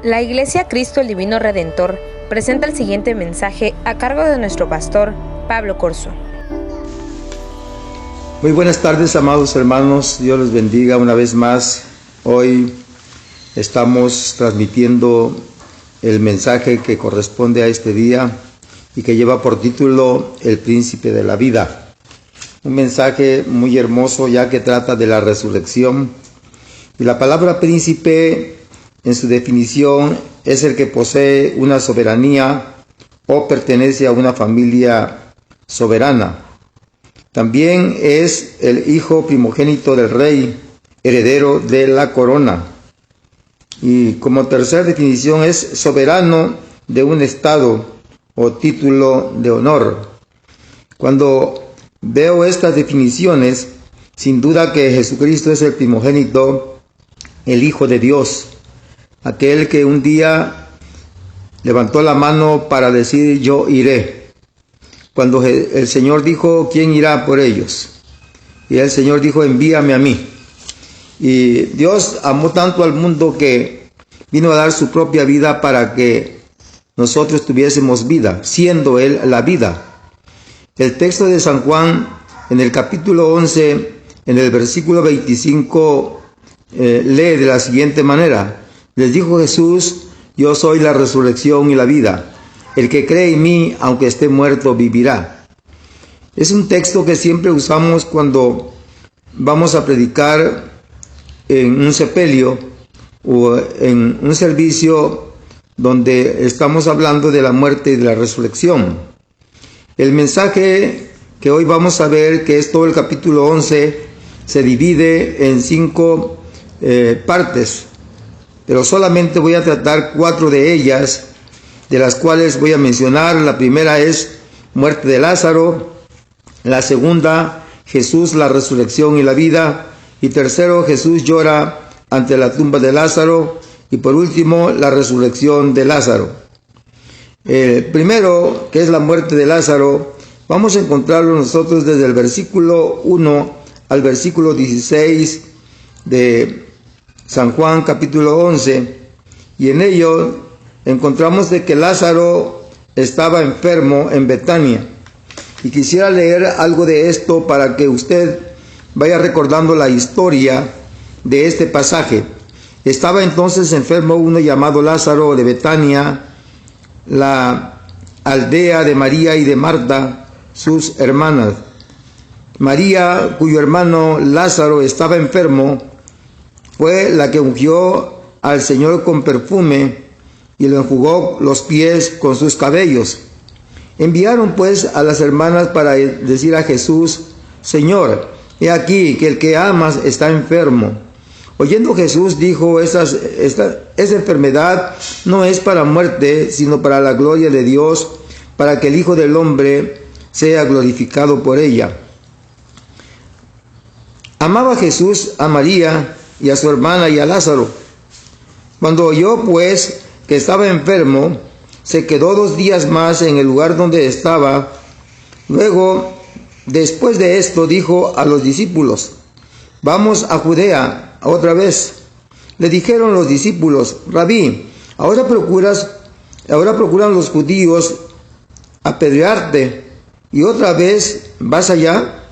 La Iglesia Cristo el Divino Redentor presenta el siguiente mensaje a cargo de nuestro pastor, Pablo Corzo. Muy buenas tardes, amados hermanos. Dios los bendiga una vez más. Hoy estamos transmitiendo el mensaje que corresponde a este día y que lleva por título El Príncipe de la Vida. Un mensaje muy hermoso, ya que trata de la resurrección. Y la palabra príncipe, en su definición, es el que posee una soberanía o pertenece a una familia soberana. También es el hijo primogénito del rey, heredero de la corona. Y como tercera definición es soberano de un estado o título de honor. Cuando veo estas definiciones, sin duda que Jesucristo es el primogénito, el Hijo de Dios, aquel que un día levantó la mano para decir yo iré. Cuando el Señor dijo, ¿quién irá por ellos? Y el Señor dijo, envíame a mí. Y Dios amó tanto al mundo que vino a dar su propia vida para que nosotros tuviésemos vida, siendo Él la vida. El texto de San Juan, en el capítulo 11, en el versículo 25, lee de la siguiente manera. Les dijo Jesús, yo soy la resurrección y la vida. El que cree en mí, aunque esté muerto, vivirá. Es un texto que siempre usamos cuando vamos a predicar en un sepelio o en un servicio donde estamos hablando de la muerte y de la resurrección. El mensaje que hoy vamos a ver, que es todo el capítulo 11, se divide en 5 partes, pero solamente voy a tratar 4 de ellas, de las cuales voy a mencionar. La primera es muerte de Lázaro, la segunda, Jesús, la resurrección y la vida, y tercero, Jesús llora ante la tumba de Lázaro, y por último, la resurrección de Lázaro. Primero, que es la muerte de Lázaro, vamos a encontrarlo nosotros desde el versículo 1 al versículo 16 de San Juan capítulo 11, y en ello encontramos de que Lázaro estaba enfermo en Betania. Y quisiera leer algo de esto para que usted vaya recordando la historia de este pasaje. Estaba entonces enfermo uno llamado Lázaro de Betania, la aldea de María y de Marta, sus hermanas. María, cuyo hermano Lázaro estaba enfermo, fue la que ungió al Señor con perfume y le enjugó los pies con sus cabellos. Enviaron pues a las hermanas para decir a Jesús, Señor, he aquí que el que amas está enfermo. Oyendo Jesús dijo, esa enfermedad no es para muerte, sino para la gloria de Dios, para que el Hijo del Hombre sea glorificado por ella. Amaba Jesús a María y a su hermana y a Lázaro. Cuando oyó pues que estaba enfermo, se quedó 2 días más en el lugar donde estaba. Luego, después de esto, dijo a los discípulos, vamos a Judea otra vez. Le dijeron los discípulos, Rabí, ahora procuran los judíos apedrearte, y otra vez vas allá.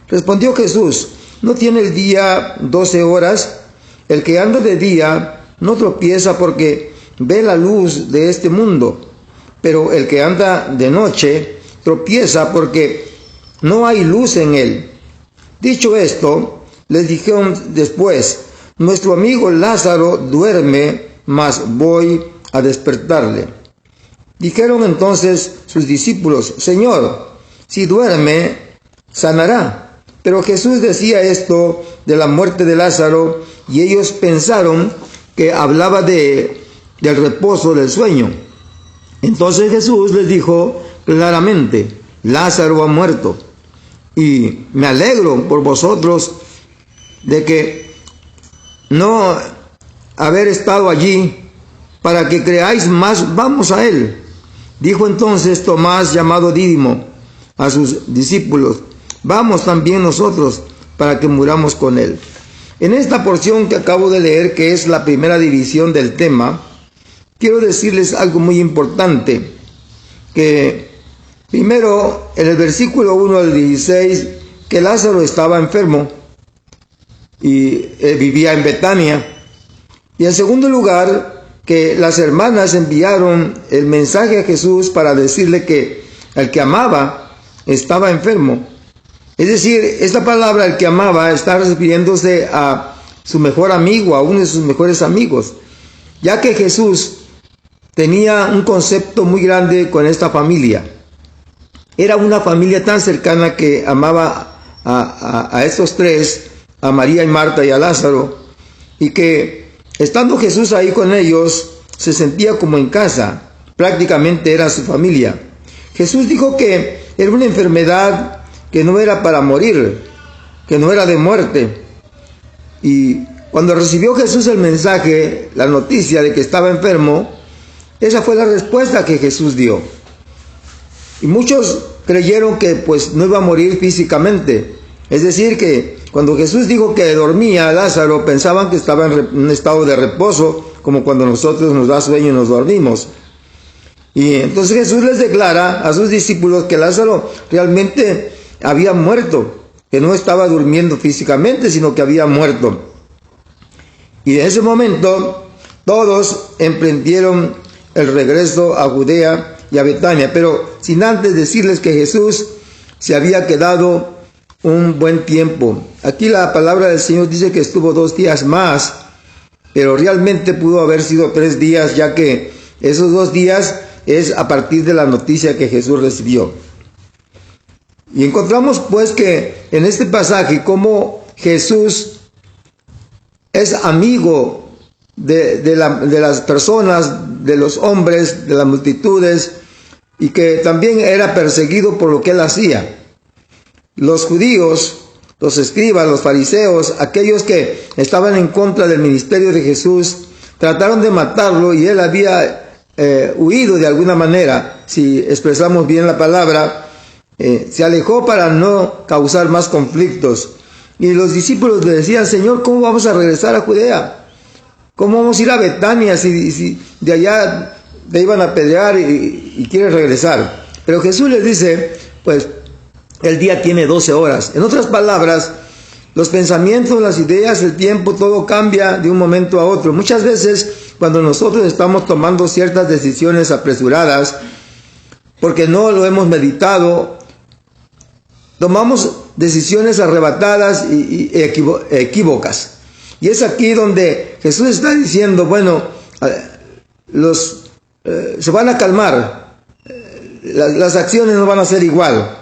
Respondió Jesús, ¿no tiene el día 12 horas? El que anda de día no tropieza porque ve la luz de este mundo, pero el que anda de noche tropieza porque no hay luz en él. Dicho esto, les dijeron después, nuestro amigo Lázaro duerme, mas voy a despertarle. Dijeron entonces sus discípulos, Señor, si duerme, sanará. Pero Jesús decía esto de la muerte de Lázaro, y ellos pensaron que hablaba del reposo del sueño. Entonces Jesús les dijo claramente, Lázaro ha muerto, y me alegro por vosotros de que no haber estado allí, para que creáis más. Vamos a él. Dijo entonces Tomás, llamado Dídimo, a sus discípulos, vamos también nosotros para que muramos con él. En esta porción que acabo de leer, que es la primera división del tema, quiero decirles algo muy importante, que primero en el versículo 1 al 16, que Lázaro estaba enfermo y vivía en Betania. Y en segundo lugar, que las hermanas enviaron el mensaje a Jesús para decirle que el que amaba estaba enfermo. Es decir, esta palabra, el que amaba, está refiriéndose a su mejor amigo, a uno de sus mejores amigos, ya que Jesús tenía un concepto muy grande con esta familia. Era una familia tan cercana que amaba a estos tres, a María y Marta y a Lázaro, y que estando Jesús ahí con ellos, se sentía como en casa, prácticamente era su familia. Jesús dijo que era una enfermedad que no era para morir, que no era de muerte. Y cuando recibió Jesús el mensaje, la noticia de que estaba enfermo, esa fue la respuesta que Jesús dio. Y muchos creyeron que pues no iba a morir físicamente. Es decir, que cuando Jesús dijo que dormía Lázaro, pensaban que estaba en un estado de reposo, como cuando nosotros nos da sueño y nos dormimos. Y entonces Jesús les declara a sus discípulos que Lázaro realmente había muerto, que no estaba durmiendo físicamente, sino que había muerto. Y en ese momento todos emprendieron el regreso a Judea y a Betania, pero sin antes decirles que Jesús se había quedado un buen tiempo. Aquí la palabra del Señor dice que estuvo 2 días más, pero realmente pudo haber sido 3 días, ya que esos 2 días es a partir de la noticia que Jesús recibió. Y encontramos pues que en este pasaje cómo Jesús es amigo de las personas, de los hombres, de las multitudes, y que también era perseguido por lo que él hacía. Los judíos, los escribas, los fariseos, aquellos que estaban en contra del ministerio de Jesús, trataron de matarlo y él había huido de alguna manera, si expresamos bien la palabra, se alejó para no causar más conflictos. Y los discípulos le decían: Señor, ¿cómo vamos a regresar a Judea? ¿Cómo vamos a ir a Betania si de allá te iban a apedrear y quieres regresar? Pero Jesús les dice, pues el día tiene 12 horas. En otras palabras, los pensamientos, las ideas, el tiempo, todo cambia de un momento a otro. Muchas veces cuando nosotros estamos tomando ciertas decisiones apresuradas, porque no lo hemos meditado, tomamos decisiones arrebatadas y equívocas. Y es aquí donde Jesús está diciendo, bueno, se van a calmar, las acciones no van a ser igual,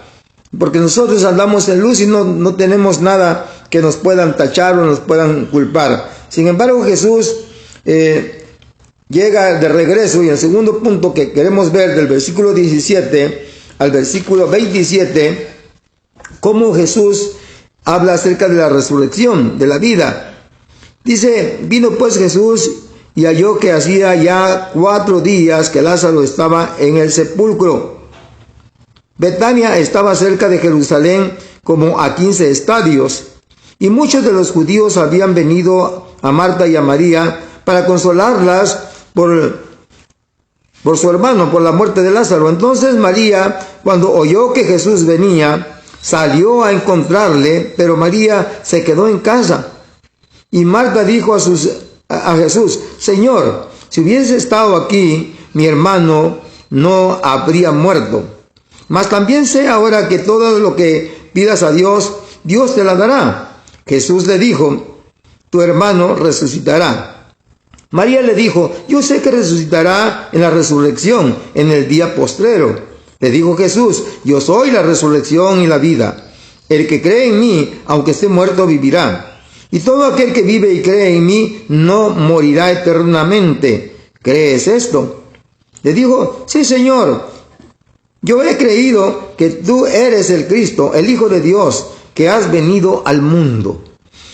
porque nosotros andamos en luz y no tenemos nada que nos puedan tachar o nos puedan culpar. Sin embargo, Jesús llega de regreso, y el segundo punto que queremos ver, del versículo 17 al versículo 27, cómo Jesús habla acerca de la resurrección, de la vida. Dice: vino pues Jesús y halló que hacía ya 4 días que Lázaro estaba en el sepulcro. Betania estaba cerca de Jerusalén como a 15 estadios, y muchos de los judíos habían venido a Marta y a María para consolarlas por su hermano, por la muerte de Lázaro. Entonces María, cuando oyó que Jesús venía, salió a encontrarle, pero María se quedó en casa. Y Marta dijo a Jesús: Señor, si hubiese estado aquí, mi hermano no habría muerto. Mas también sé ahora que todo lo que pidas a Dios, Dios te la dará. Jesús le dijo: tu hermano resucitará. María le dijo: yo sé que resucitará en la resurrección, en el día postrero. Le dijo Jesús: yo soy la resurrección y la vida. El que cree en mí, aunque esté muerto, vivirá. Y todo aquel que vive y cree en mí no morirá eternamente. ¿Crees esto? Le dijo: sí, Señor. Yo he creído que tú eres el Cristo, el Hijo de Dios, que has venido al mundo.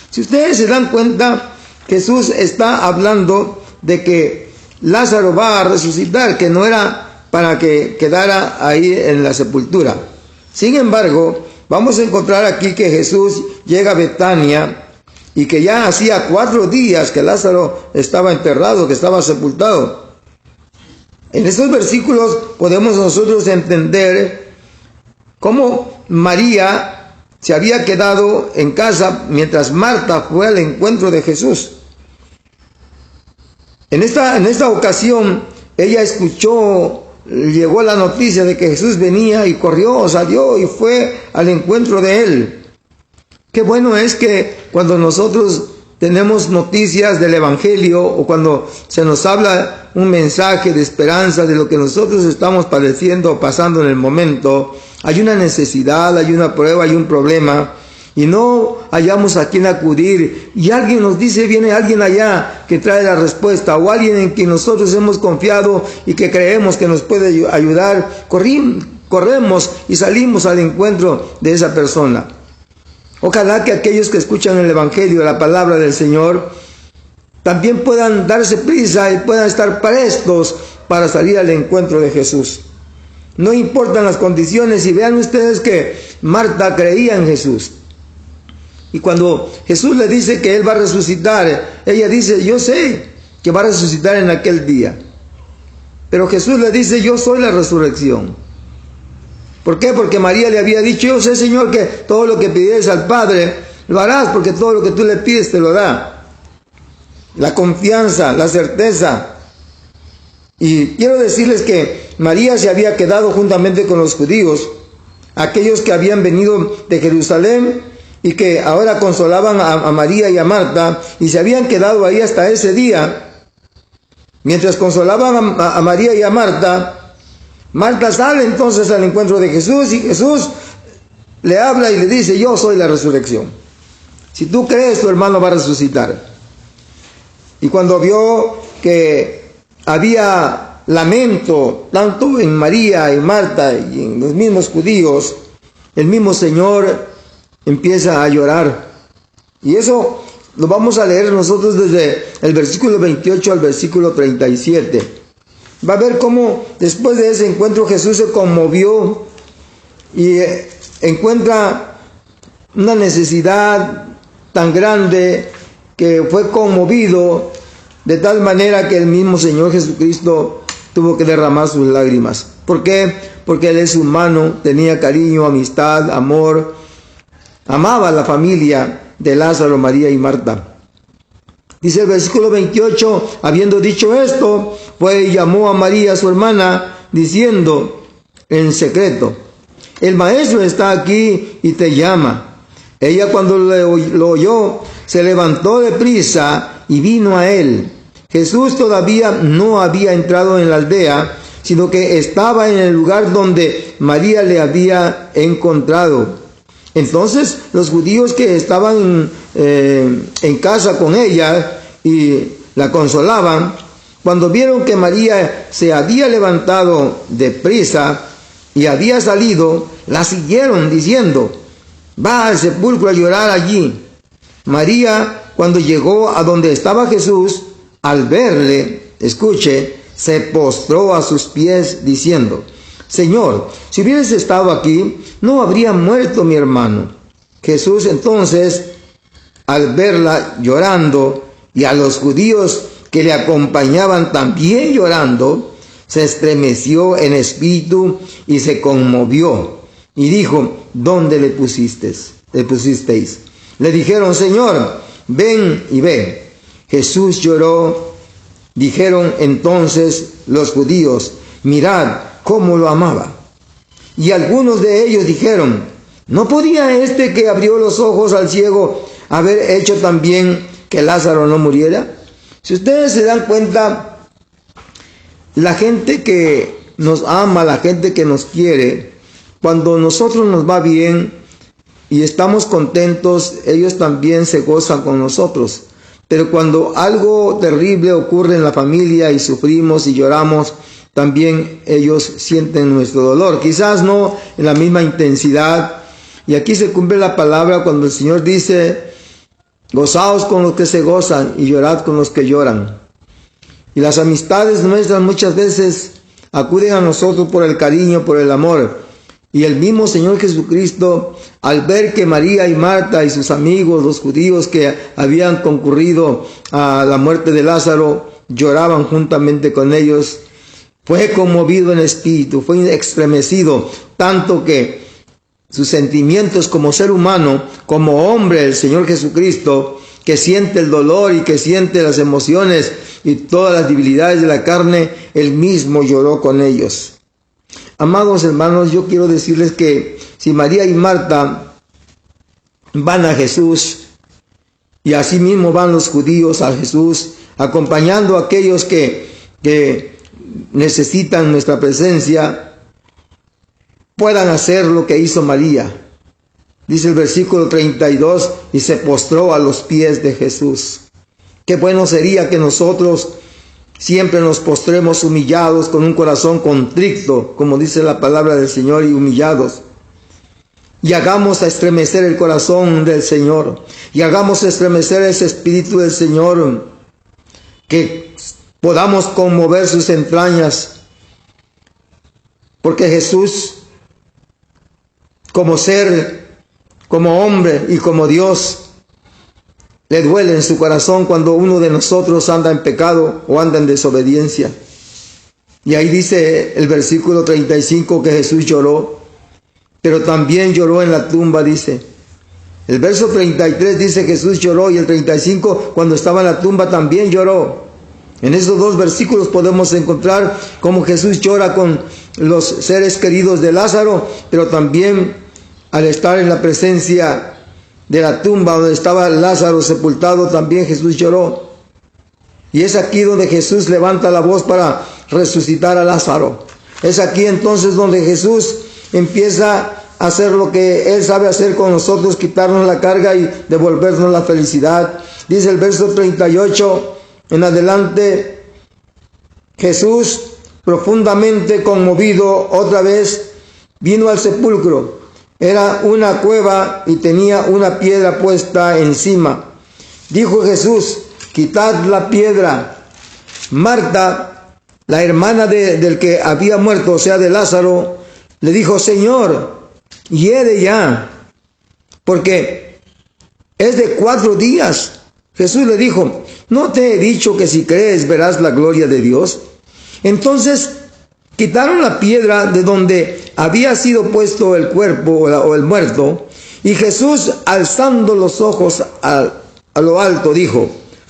Si ustedes se dan cuenta, Jesús está hablando de que Lázaro va a resucitar, que no era para que quedara ahí en la sepultura. Sin embargo, vamos a encontrar aquí que Jesús llega a Betania y que ya hacía 4 días que Lázaro estaba enterrado, que estaba sepultado. En estos versículos podemos nosotros entender cómo María se había quedado en casa mientras Marta fue al encuentro de Jesús. En esta ocasión, ella escuchó, llegó la noticia de que Jesús venía y corrió, salió y fue al encuentro de él. Qué bueno es que cuando nosotros tenemos noticias del Evangelio o cuando se nos habla un mensaje de esperanza de lo que nosotros estamos padeciendo o pasando en el momento, hay una necesidad, hay una prueba, hay un problema y no hallamos a quién acudir y alguien nos dice, viene alguien allá que trae la respuesta o alguien en quien nosotros hemos confiado y que creemos que nos puede ayudar, corremos y salimos al encuentro de esa persona. Ojalá que aquellos que escuchan el Evangelio, la palabra del Señor, también puedan darse prisa y puedan estar prestos para salir al encuentro de Jesús. No importan las condiciones, y vean ustedes que Marta creía en Jesús. Y cuando Jesús le dice que Él va a resucitar, ella dice, yo sé que va a resucitar en aquel día. Pero Jesús le dice, yo soy la resurrección. ¿Por qué? Porque María le había dicho, yo sé, Señor, que todo lo que pidieres al Padre, lo harás, porque todo lo que tú le pides te lo da. La confianza, la certeza. Y quiero decirles que María se había quedado juntamente con los judíos, aquellos que habían venido de Jerusalén y que ahora consolaban a María y a Marta, y se habían quedado ahí hasta ese día. Mientras consolaban a María y a Marta, Marta sale entonces al encuentro de Jesús y Jesús le habla y le dice, yo soy la resurrección. Si tú crees, tu hermano va a resucitar. Y cuando vio que había lamento tanto en María y Marta y en los mismos judíos, el mismo Señor empieza a llorar. Y eso lo vamos a leer nosotros desde el versículo 28 al versículo 37. Va a ver cómo después de ese encuentro Jesús se conmovió y encuentra una necesidad tan grande que fue conmovido de tal manera que el mismo Señor Jesucristo tuvo que derramar sus lágrimas. ¿Por qué? Porque Él es humano, tenía cariño, amistad, amor, amaba a la familia de Lázaro, María y Marta. Dice el versículo 28, habiendo dicho esto, fue y llamó a María, su hermana, diciendo en secreto, el maestro está aquí y te llama. Ella cuando lo oyó, se levantó de prisa y vino a él. Jesús todavía no había entrado en la aldea, sino que estaba en el lugar donde María le había encontrado. Entonces los judíos que estaban en casa con ella y la consolaban, cuando vieron que María se había levantado de prisa y había salido, la siguieron diciendo, va al sepulcro a llorar allí. María, cuando llegó a donde estaba Jesús, al verle, escuche, se postró a sus pies diciendo, Señor, si hubieras estado aquí, no habría muerto mi hermano. Jesús entonces, al verla llorando y a los judíos que le acompañaban también llorando, se estremeció en espíritu y se conmovió y dijo, ¿dónde le pusisteis? Le dijeron, Señor, ven y ve. Jesús lloró. Dijeron entonces los judíos, mirad cómo lo amaba. Y algunos de ellos dijeron, ¿no podía este que abrió los ojos al ciego haber hecho también que Lázaro no muriera? Si ustedes se dan cuenta, la gente que nos ama, la gente que nos quiere, cuando nosotros nos va bien y estamos contentos, ellos también se gozan con nosotros. Pero cuando algo terrible ocurre en la familia y sufrimos y lloramos, también ellos sienten nuestro dolor. Quizás no en la misma intensidad. Y aquí se cumple la palabra cuando el Señor dice, gozaos con los que se gozan y llorad con los que lloran. Y las amistades nuestras muchas veces acuden a nosotros por el cariño, por el amor. Y el mismo Señor Jesucristo, al ver que María y Marta y sus amigos, los judíos que habían concurrido a la muerte de Lázaro, lloraban juntamente con ellos, fue conmovido en espíritu, fue estremecido, tanto que sus sentimientos como ser humano, como hombre, el Señor Jesucristo, que siente el dolor y que siente las emociones y todas las debilidades de la carne, él mismo lloró con ellos. Amados hermanos, yo quiero decirles que si María y Marta van a Jesús, y así mismo van los judíos a Jesús, acompañando a aquellos que necesitan nuestra presencia, puedan hacer lo que hizo María. Dice el versículo 32, y se postró a los pies de Jesús. Qué bueno sería que nosotros siempre nos postremos humillados, con un corazón contrito, como dice la palabra del Señor, y humillados. Y hagamos a estremecer el corazón del Señor, y hagamos estremecer ese espíritu del Señor, que podamos conmover sus entrañas, porque Jesús, como ser, como hombre y como Dios, le duele en su corazón cuando uno de nosotros anda en pecado o anda en desobediencia. Y ahí dice el versículo 35 que Jesús lloró, pero también lloró en la tumba, dice. El verso 33 dice Jesús lloró, y el 35 cuando estaba en la tumba también lloró. En esos dos versículos podemos encontrar cómo Jesús llora con los seres queridos de Lázaro, pero también al estar en la presencia de la tumba donde estaba Lázaro sepultado, también Jesús lloró. Y es aquí donde Jesús levanta la voz para resucitar a Lázaro. Es aquí entonces donde Jesús empieza a hacer lo que Él sabe hacer con nosotros, quitarnos la carga y devolvernos la felicidad. Dice el verso 38 en adelante, Jesús, profundamente conmovido, otra vez vino al sepulcro. Era una cueva y tenía una piedra puesta encima. Dijo Jesús: quitad la piedra. Marta, la hermana del que había muerto, o sea, de Lázaro, le dijo: Señor, hiede ya, porque es de 4 días. Jesús le dijo: ¿no te he dicho que si crees verás la gloria de Dios? Entonces quitaron la piedra de donde había sido puesto el cuerpo o el muerto, y Jesús, alzando los ojos a lo alto, dijo: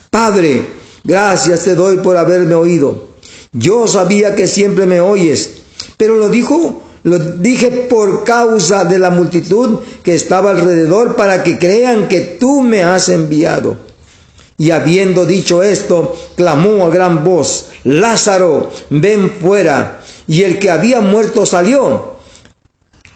Padre, gracias te doy por haberme oído. Yo sabía que siempre me oyes, pero lo dije por causa de la multitud que estaba alrededor, para que crean que tú me has enviado. Y habiendo dicho esto, clamó a gran voz: Lázaro, ven fuera. Y el que había muerto salió,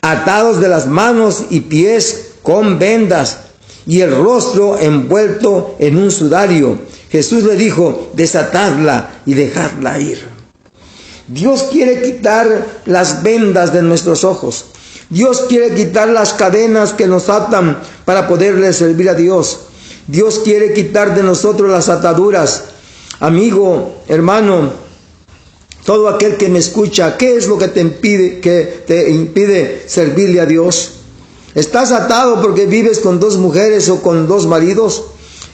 atados de las manos y pies con vendas, y el rostro envuelto en un sudario. Jesús le dijo: desatadla y dejadla ir. Dios quiere quitar las vendas de nuestros ojos. Dios quiere quitar las cadenas que nos atan para poderle servir a Dios. Dios quiere quitar de nosotros las ataduras. Amigo, hermano, todo aquel que me escucha, ¿qué es lo que te impide servirle a Dios? ¿Estás atado porque vives con 2 mujeres o con 2 maridos?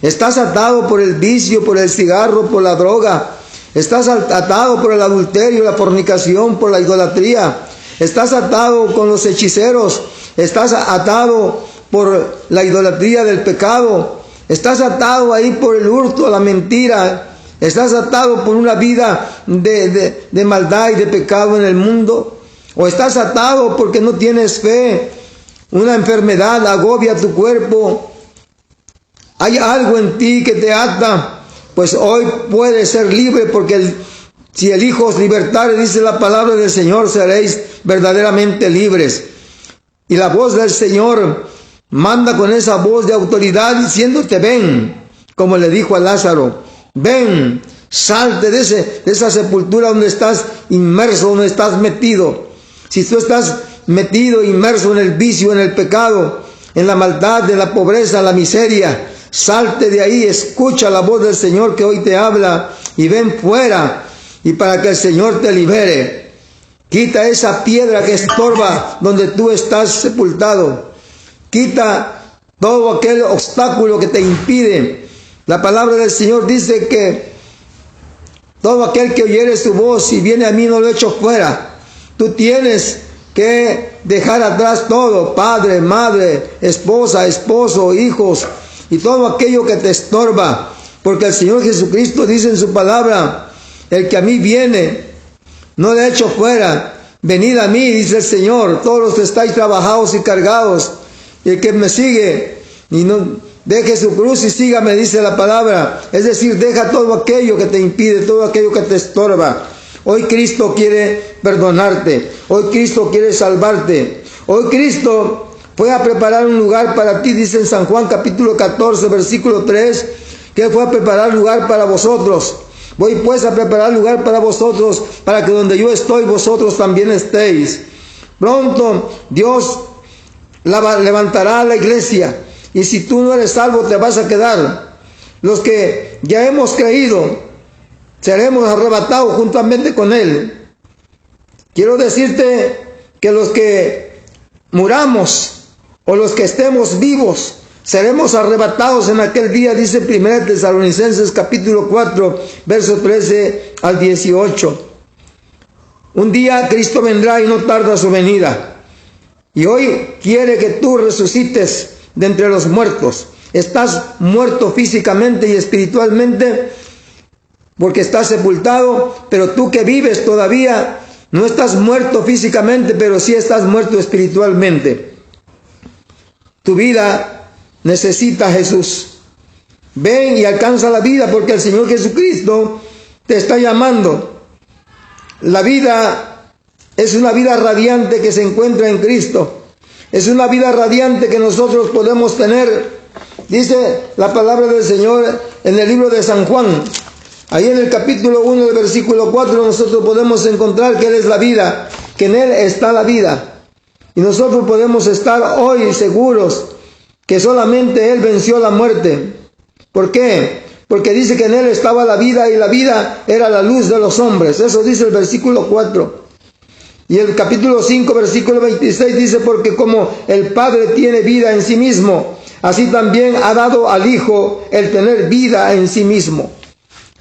¿Estás atado por el vicio, por el cigarro, por la droga? ¿Estás atado por el adulterio, la fornicación, por la idolatría? ¿Estás atado con los hechiceros? ¿Estás atado por la idolatría del pecado? ¿Estás atado ahí por el hurto, la mentira? ¿Estás atado por una vida de maldad y de pecado en el mundo? ¿O estás atado porque no tienes fe? Una enfermedad agobia tu cuerpo. ¿Hay algo en ti que te ata? Pues hoy puedes ser libre, porque si el Hijo os libertare, dice la palabra del Señor, seréis verdaderamente libres. Y la voz del Señor manda con esa voz de autoridad diciéndote: ven, como le dijo a Lázaro, ven, salte de esa sepultura donde estás inmerso, donde estás metido. Si tú estás metido, inmerso en el vicio, en el pecado, en la maldad, en la pobreza, la miseria, salte de ahí, escucha la voz del Señor que hoy te habla y ven fuera, y para que el Señor te libere. Quita esa piedra que estorba donde tú estás sepultado. Quita todo aquel obstáculo que te impide. La palabra del Señor dice que Todo aquel que oyere su voz y viene a mí no lo echo fuera. Tú tienes que dejar atrás todo, padre, madre, esposa, esposo, hijos y todo aquello que te estorba. Porque el Señor Jesucristo dice en su palabra, el que a mí viene, no le echo fuera. Venid a mí, dice el Señor, todos los que estáis trabajados y cargados. Y el que me sigue y no deje su cruz y sígame, dice la palabra. Es decir, deja todo aquello que te impide, todo aquello que te estorba. Hoy Cristo quiere perdonarte. Hoy Cristo quiere salvarte. Hoy Cristo fue a preparar un lugar para ti, dice en San Juan capítulo 14, versículo 3, que fue a preparar lugar para vosotros. Voy pues a preparar lugar para vosotros, para que donde yo estoy, vosotros también estéis. Pronto Dios levantará a la iglesia, y si tú no eres salvo, te vas a quedar. Los que ya hemos creído, seremos arrebatados juntamente con Él. Quiero decirte que los que muramos, o los que estemos vivos, seremos arrebatados en aquel día, dice 1 Tesalonicenses capítulo 4, versos 13 al 18. Un día Cristo vendrá y no tarda su venida. Y hoy quiere que tú resucites de entre los muertos. Estás muerto físicamente y espiritualmente porque estás sepultado, pero tú que vives todavía no estás muerto físicamente, pero sí estás muerto espiritualmente. Tu vida necesita a Jesús. Ven y alcanza la vida, porque el Señor Jesucristo te está llamando. La vida es una vida radiante que se encuentra en Cristo. Es una vida radiante que nosotros podemos tener. Dice la palabra del Señor en el libro de San Juan. Ahí en el capítulo 1, del versículo 4, nosotros podemos encontrar que Él es la vida, que en Él está la vida. Y nosotros podemos estar hoy seguros que solamente Él venció la muerte. ¿Por qué? Porque dice que en Él estaba la vida y la vida era la luz de los hombres. Eso dice el versículo 4. Y el capítulo 5, versículo 26 dice, porque como el Padre tiene vida en sí mismo, así también ha dado al Hijo el tener vida en sí mismo.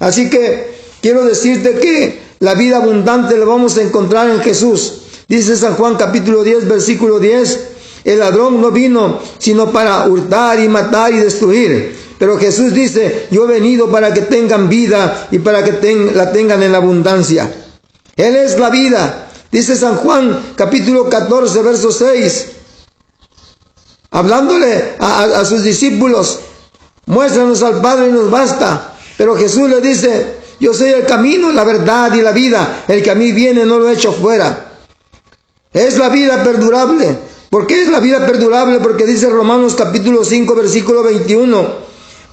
Así que quiero decirte que la vida abundante la vamos a encontrar en Jesús. Dice San Juan capítulo 10, versículo 10, el ladrón no vino sino para hurtar y matar y destruir. Pero Jesús dice, yo he venido para que tengan vida y para que la tengan en abundancia. Él es la vida. Dice San Juan capítulo 14, verso 6, hablándole a sus discípulos, muéstranos al Padre y nos basta. Pero Jesús le dice, yo soy el camino, la verdad y la vida. El que a mí viene no lo echo fuera. Es la vida perdurable. ¿Por qué es la vida perdurable? Porque dice Romanos capítulo 5, versículo 21,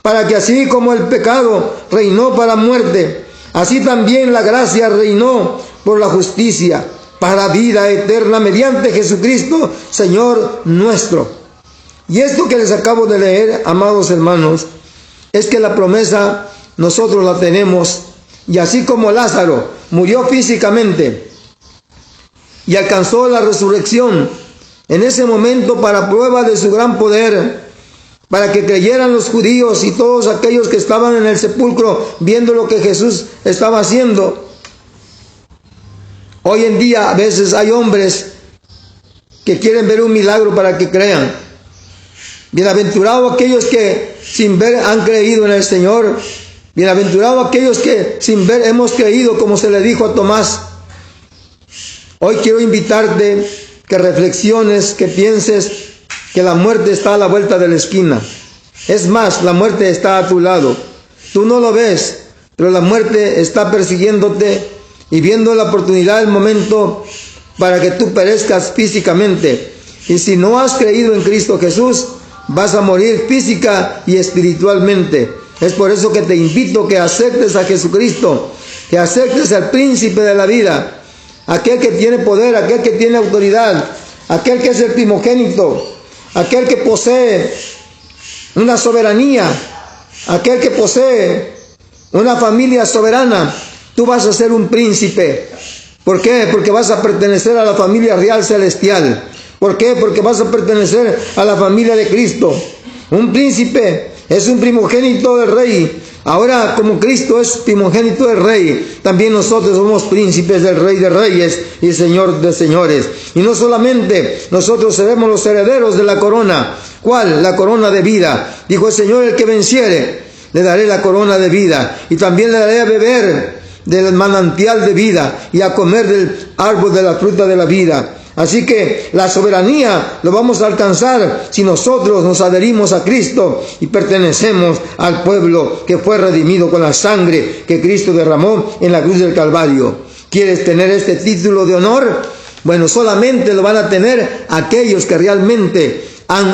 para que así como el pecado reinó para muerte, así también la gracia reinó por la justicia, para vida eterna mediante Jesucristo, Señor nuestro. Y esto que les acabo de leer, amados hermanos, es que la promesa nosotros la tenemos. Y así como Lázaro murió físicamente y alcanzó la resurrección en ese momento para prueba de su gran poder, para que creyeran los judíos y todos aquellos que estaban en el sepulcro viendo lo que Jesús estaba haciendo. Hoy en día a veces hay hombres que quieren ver un milagro para que crean. Bienaventurados aquellos que sin ver han creído en el Señor. Bienaventurados aquellos que sin ver hemos creído, como se le dijo a Tomás. Hoy quiero invitarte que reflexiones, que pienses que la muerte está a la vuelta de la esquina. Es más, la muerte está a tu lado. Tú no lo ves, pero la muerte está persiguiéndote y viendo la oportunidad, el momento para que tú perezcas físicamente. Y si no has creído en Cristo Jesús, vas a morir física y espiritualmente. Es por eso que te invito que aceptes a Jesucristo, que aceptes al príncipe de la vida, aquel que tiene poder, aquel que tiene autoridad, aquel que es el primogénito, aquel que posee una soberanía, aquel que posee una familia soberana. Tú vas a ser un príncipe. ¿Por qué? Porque vas a pertenecer a la familia real celestial. ¿Por qué? Porque vas a pertenecer a la familia de Cristo. Un príncipe es un primogénito del rey, Ahora, como Cristo es primogénito del Rey, también nosotros somos príncipes del Rey de Reyes y Señor de Señores. Y no solamente nosotros seremos los herederos de la corona. ¿Cuál? La corona de vida. Dijo el Señor: el que venciere, le daré la corona de vida, y también le daré a beber del manantial de vida, y a comer del árbol de la fruta de la vida. Así que la soberanía lo vamos a alcanzar si nosotros nos adherimos a Cristo y pertenecemos al pueblo que fue redimido con la sangre que Cristo derramó en la cruz del Calvario. ¿Quieres tener este título de honor? Bueno, solamente lo van a tener aquellos que realmente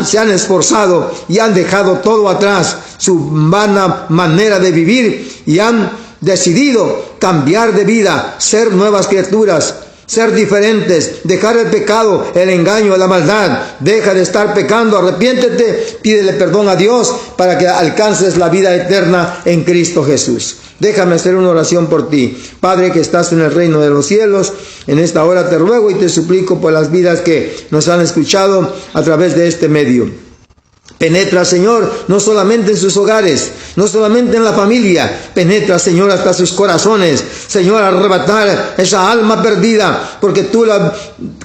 se han esforzado y han dejado todo atrás, su vana manera de vivir, y han decidido cambiar de vida, ser nuevas criaturas, ser diferentes, dejar el pecado, el engaño, la maldad. Deja de estar pecando, arrepiéntete, pídele perdón a Dios para que alcances la vida eterna en Cristo Jesús. Déjame hacer una oración por ti. Padre que estás en el reino de los cielos, en esta hora te ruego y te suplico por las vidas que nos han escuchado a través de este medio. Penetra, Señor, no solamente en sus hogares, no solamente en la familia, penetra, Señor, hasta sus corazones. Señor, arrebatar esa alma perdida, porque tú la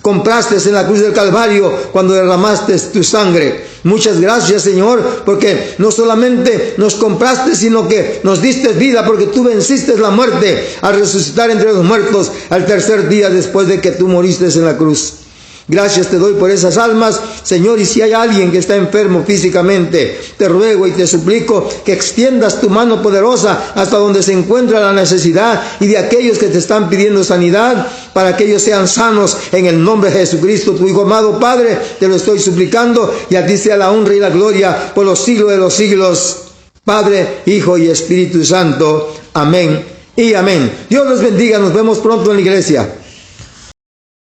compraste en la cruz del Calvario cuando derramaste tu sangre. Muchas gracias, Señor, porque no solamente nos compraste, sino que nos diste vida, porque tú venciste la muerte al resucitar entre los muertos al tercer día después de que tú moriste en la cruz. Gracias te doy por esas almas, Señor, y si hay alguien que está enfermo físicamente, te ruego y te suplico que extiendas tu mano poderosa hasta donde se encuentra la necesidad, y de aquellos que te están pidiendo sanidad, para que ellos sean sanos en el nombre de Jesucristo, tu Hijo amado. Padre, te lo estoy suplicando, y a ti sea la honra y la gloria por los siglos de los siglos. Padre, Hijo y Espíritu Santo. Amén y amén. Dios los bendiga, nos vemos pronto en la iglesia.